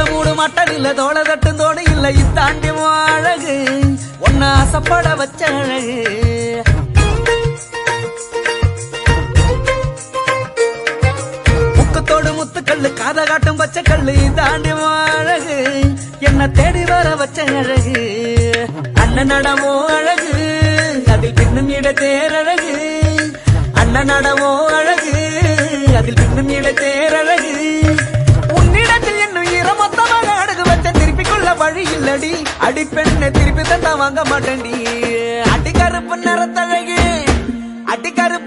மூடு mutton இல்ல தோள தட்டும் தோடு இல்ல இத்தாண்டி அழகு ஒன்ன ஆசைப்பட வச்ச அழகு முக்கத்தோடு முத்துக்கல்லு காத காட்டும் பச்சை கல்லு இத்தாண்டி அழகு என்ன தேடி வர வச்ச அழகு அண்ணன் நடமோ அழகு அதில் பின்னும் இட தேரழகு அண்ணன் நடமோ அழகு அதில் பின்னும் இட தேரழகு உன்னிடத்தில் என்னும் ஈரமொத்தமாக அடகு வச்ச திருப்பி கொள்ள வழி இல்லடி அடி பெண்ணை திருப்பி தந்தா வாங்க மாட்டேன்டி அடி கருப்பு நிறத்தழகு அடி கருப்பு